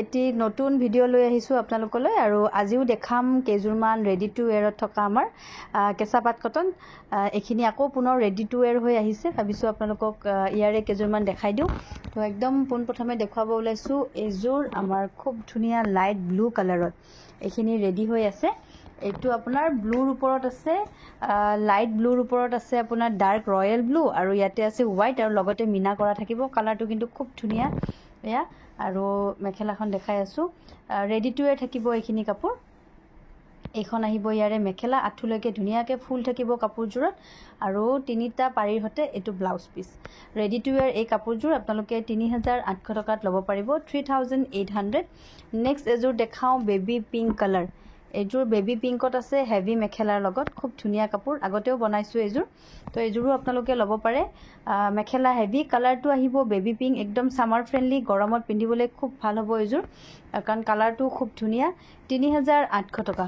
এটি নতুন ভিডিও লৈ আহিছো আপোনালোকলৈ আৰু আজিও দেখাম কেজুৰমান ৰেডি টু ওয়্যাৰত থকা আমাৰ কেঁচা পাট কটন এখিনি আকৌ পুনৰ ৰেডি টু ওয়্যাৰ হৈ আহিছে ভাবিছো আপোনালোকক ইয়াৰে কেজুৰমান দেখাই দিও তো একদম পোন প্ৰথমে দেখাব ওলাইছো এজোৰ আমাৰ খুব ধুনিয়া লাইট ব্লু কালাৰত এখিনি ৰেডি হৈ আছে এটো আপোনাৰ ব্লুৰ ওপৰত আছে লাইট ব্লুৰ ওপৰত আছে আপোনাৰ ডাৰ্ক ৰয়েল ব্লু আৰু ইয়াতে আছে হোৱাইট আৰু লগতে মিনা কৰা থাকিব কালাৰটো কিন্তু খুব ধুনিয়া এয়া আৰু মেখেলাখন দেখাই আছো ৰেডি টু ওয়্যাৰ থাকিব এখিনি কাপোৰ এখন আহিব ইয়াৰে মেখেলা আঠুলৈকে ধুনিয়াকে ফুল থাকিব কাপোৰজোৰত আৰু তিনিটা পাৰিৰ হতে এটো blouse piece ready to where এই কাপোৰজোৰ আপোনালোকে 3800 টকাত লব পাৰিব 3800 নেক্সট এজোৰ দেখাও বেবি পিংক কালাৰ এজোৰ বেবি পিংকত আছে হেভি মেখেলাৰ লগত খুব ধুনিয়া কাপোৰ আগতেও বনাইছো এজোৰ তো এজোৰো আপোনালোকে লব পাৰে মেখেলা হেভি কালাৰটো আহিব বেবি পিংক একদম সামাৰ ফ্ৰেন্ডলি গৰমত পিন্ধিবলৈ খুব ভাল হ'ব এজোৰ কাৰণ কালাৰটো খুব ধুনিয়া 3800 টকা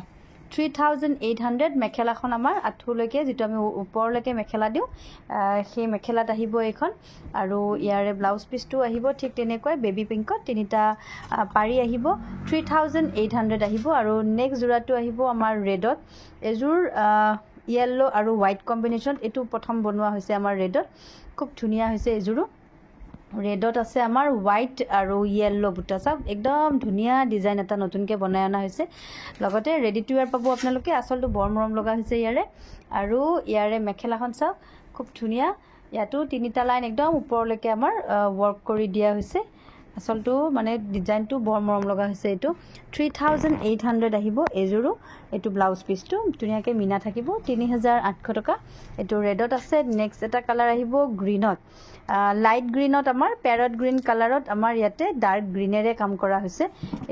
3800 মেখেলাখন আমাৰ আঠুলৈকে যেটো আমি ওপৰলৈকে মেখেলা দিও সেই মেখেলাত আহিব এখন আৰু ইয়াৰে ব্লাউজ পিসটো আহিব ঠিক তেনেকৈ বেবি পিংকত তিনিটা পাৰি আহিব 3800 আহিব আৰু নেক্সট জোৰাটো আহিব আমাৰ ৰেডত এজোৰ ইয়েলো আৰু হোৱাইট কম্বিনেশন এটো প্ৰথম বনোৱা হৈছে আমাৰ ৰেডত খুব ধুনিয়া হৈছে এজোৰো ৰেডত আছে আমাৰ হোৱাইট আৰু ইয়েলো বুটা চাওক একদম ধুনিয়া ডিজাইন এটা নতুনকে বনাই আনা হৈছে লগতে ৰেডি টু ওয়্যাৰ পাব আপোনালোকে আসলটো বৰ মৰম লগা হৈছে ইয়াৰে আৰু ইয়াৰে মেখেলাখন চাওক খুব ধুনিয়া ইয়াতো তিনিটা লাইন একদম ওপৰলৈকে আমাৰ ওয়াৰ্ক কৰি দিয়া হৈছে আসলটো মানে ডিজাইনটো বৰ মৰম লগা হৈছে এটো 3800 আহিব এজোৰো এটো ব্লাউজ পিসটো ধুনিয়াকে মিনা থাকিব 3800 টকা এটো ৰেডত আছে নেক্সট এটা কালাৰ আহিব গ্ৰীনত লাইট গ্ৰীনত আমাৰ প্যাৰট গ্ৰীন কালাৰত আমাৰ ইয়াতে ডাৰ্ক গ্ৰীনেৰে কাম কৰা হৈছে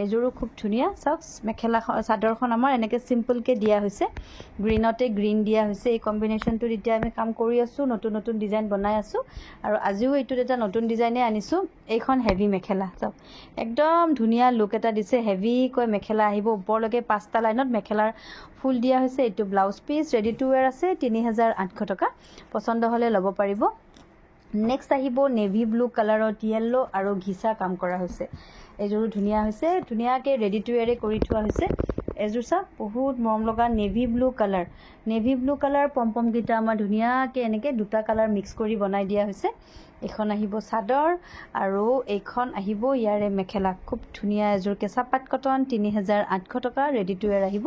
এজোৰো খুব ধুনিয়া চাওক মেখেলা চাদৰখন আমাৰ এনেকে সিম্পল কে দিয়া হৈছে গ্ৰীনতে গ্ৰীন দিয়া হৈছে এই কম্বিনেশনটো এতিয়া আমি কাম কৰি আছো নতুন নতুন ডিজাইন বনাই আছো আৰু আজিও এইটো এটা নতুন ডিজাইনে আনিছো এইখন হেভি মেখেলা চাওক একদম ধুনিয়া লুক এটা দিছে হেভি কয় মেখেলা আহিব ওপৰলৈকে পাঁচটা লাইনত মেখেলাৰ ফুল দিয়া হৈছে এটো blouse piece ready to where আছে 3800 টকা পছন্দ হলে লব পাৰিব নেক্সট আহিব নেভি ব্লু কালাৰত ইয়েলো আৰু ঘিসা কাম কৰা হৈছে এজোৰ ধুনিয়া হৈছে ধুনিয়াকে ৰেডি টু ওয়্যাৰে কৰি থোৱা হৈছে এজোৰ চাওক বহুত মৰম লগা নেভি ব্লু কালাৰ পমপম গিটা আমাৰ ধুনিয়াকে এনেকে দুটা কালাৰ মিক্স কৰি বনাই দিয়া হৈছে এখন আহিব চাদৰ আৰু এইখন আহিব ইয়াৰে মেখেলা খুব ধুনিয়া এজোৰ কেঁচা পাট কটন 3800 টকা ৰেডি টু ওয়্যাৰ আহিব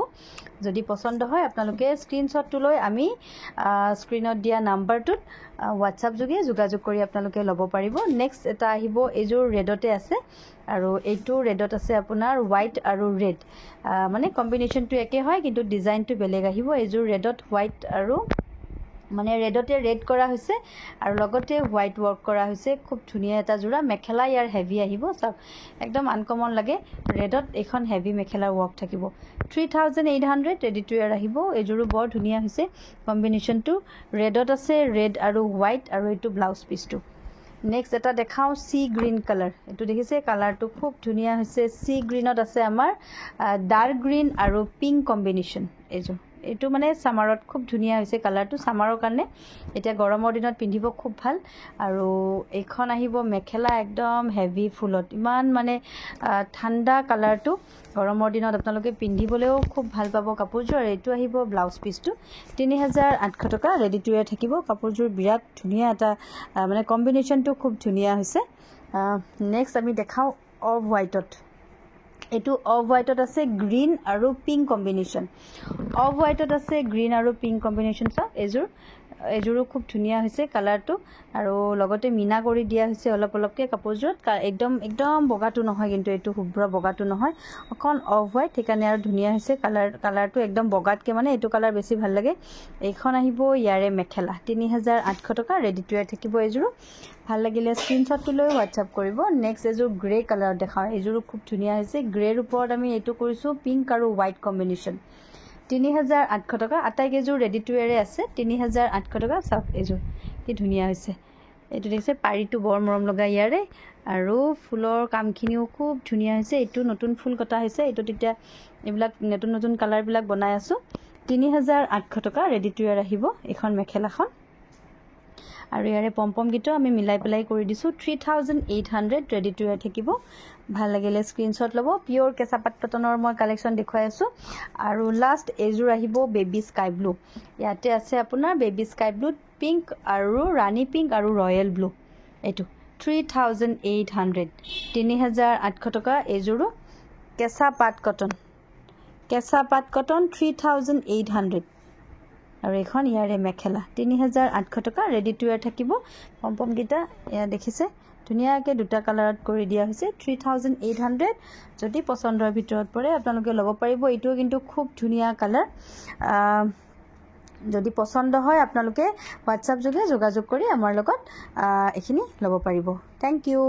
যদি পছন্দ হয় আপোনালোকে স্ক্ৰিনশ্বটটো লৈ আমি স্ক্ৰিনত দিয়া নাম্বাৰটোত WhatsApp যোগে যোগাযোগ কৰি আপোনালোকে লব পাৰিব নেক্সট এটা আহিব এজোৰ ৰেডতে আছে আৰু এইটো ৰেডত আছে আপোনাৰ হোৱাইট আৰু ৰেড মানে কম্বিনেশনটো একে হয় কিন্তু ডিজাইনটো বেলেগ আহিব এজোৰ ৰেডত হোৱাইট আৰু মানে ৰেডতে ৰেড কৰা হৈছে আৰু লগতে হোৱাইট ওয়াৰ্ক কৰা হৈছে খুব ধুনিয়া এটা জোৰা মেখেলা ইয়াৰ হেভি আহিব সব একদম আনকমন লাগে ৰেডত এখন হেভি মেখেলা ওয়াৰ্ক থাকিব 3800 ৰেডি টু ওয়্যাৰ আহিব এজোৰো বৰ ধুনিয়া হৈছে কম্বিনেশনটো ৰেডত আছে ৰেড আৰু হোৱাইট আৰু এটো ব্লাউজ পিসটো নেক্সট এটা দেখাও সি গ্ৰীন কালাৰ এটো দেখিছে কালাৰটো খুব ধুনিয়া হৈছে সি গ্ৰীনত আছে আমাৰ ডাৰ্ক গ্ৰীন আৰু পিংক কম্বিনেশন এজো এটো মানে সামাৰত খুব ধুনিয়া হৈছে কালাৰটো সামাৰৰ কাৰণে এটা গৰমৰ দিনত পিন্ধিব খুব ভাল আৰু এইখন আহিব মেখেলা একদম হেভি ফুলত ইমান মানে ঠাণ্ডা কালাৰটো গৰমৰ দিনত আপোনালোকে পিন্ধিবলেও খুব ভাল পাব কাপোৰজোৰ এটো আহিব ব্লাউজ পিসটো 3800 টকা ৰেডি টু ওয়্যাৰ থাকিব কাপোৰজোৰ বিৰাট ধুনিয়া এটা মানে কম্বিনেশনটো খুব ধুনিয়া হৈছে নেক্সট আমি দেখাও অফ হোৱাইটত এটো অফ হোৱাইটত আছে গ্ৰীন আৰু পিংক কম্বিনেশন অফ হোৱাইটত আছে গ্ৰীন আৰু পিংক কম্বিনেশন চাওক এজোৰো খুব ধুনিয়া হৈছে কালাৰটো আৰু লগতে মিনা কৰি দিয়া হৈছে অলপ অলপকে কাপোৰজোৰত একদম বগাটো নহয় কিন্তু এটো শুভ্ৰ বগাটো নহয় অকন অফ হোৱাইট ঠিকানে আৰু ধুনিয়া হৈছে কালাৰটো একদম বগাতকে মানে এটো কালাৰ বেছি ভাল লাগে এইখন আহিব ইয়াৰে মেখেলা 3800 টকা ৰেডি টু ওয়্যাৰ থাকিব এজোৰো ভাল লাগিলে স্ক্ৰিনশ্বটটো লৈ WhatsApp কৰিব নেক্সট এজোৰ গ্ৰে কালাৰ দেখাও এজোৰো খুব ধুনিয়া হৈছে গ্ৰেৰ ওপৰত আমি এটো কৰিছো পিংক আৰু হোৱাইট কম্বিনেশন 3800 টকা আটাইকেজোৰ ৰেডি টু ওয়্যাৰে আছে 3800 টকা চাওক এজোৰ কি ধুনিয়া হৈছে এটো দেখিছে পাৰিটো বৰ মৰম লগা ইয়াৰে আৰু ফুলৰ কামখিনিও খুব ধুনিয়া হৈছে এটো নতুন ফুল কটা হৈছে এটো তেতিয়া এইবিলাক নতুন নতুন কালাৰ বিলাক বনাই আছো 3800 টকা ৰেডি টু ওয়্যাৰ আহিব এখন মেখেলাখন আৰু ইয়াৰে পম্পম গীটো আমি মিলাই পেলাই কৰি দিছোঁ 3800 ৰেডি টু ৱেৰ থাকিব ভাল লাগিলে স্ক্ৰীনশ্বট ল'ব পিয়'ৰ কেঁচা পাট কটনৰ মই কালেকশ্যন দেখুৱাই আছোঁ আৰু লাষ্ট এইযোৰ আহিব বেবী স্কাই ব্লু ইয়াতে আছে আপোনাৰ বেবী স্কাই ব্লুত পিংক আৰু ৰাণী পিংক আৰু ৰয়েল ব্লু এইটো 3800 3800 টকা এইযোৰো কেঁচা পাট কটন 3800 আৰু এখন ইয়াৰে মেখেলা 3800 টকা ৰেডি টু ৱেৰ থাকিব পম্পম গীটা এয়া দেখিছে ধুনীয়াকৈ দুটা কালাৰত কৰি দিয়া হৈছে 3800 যদি পছন্দৰ ভিতৰত পৰে আপোনালোকে ল'ব পাৰিব এইটোও কিন্তু খুব ধুনীয়া কালাৰ যদি পছন্দ হয় আপোনালোকে হোৱাটছআপ যোগে যোগাযোগ কৰি আমাৰ লগত এইখিনি ল'ব পাৰিব থ্যাংক ইউ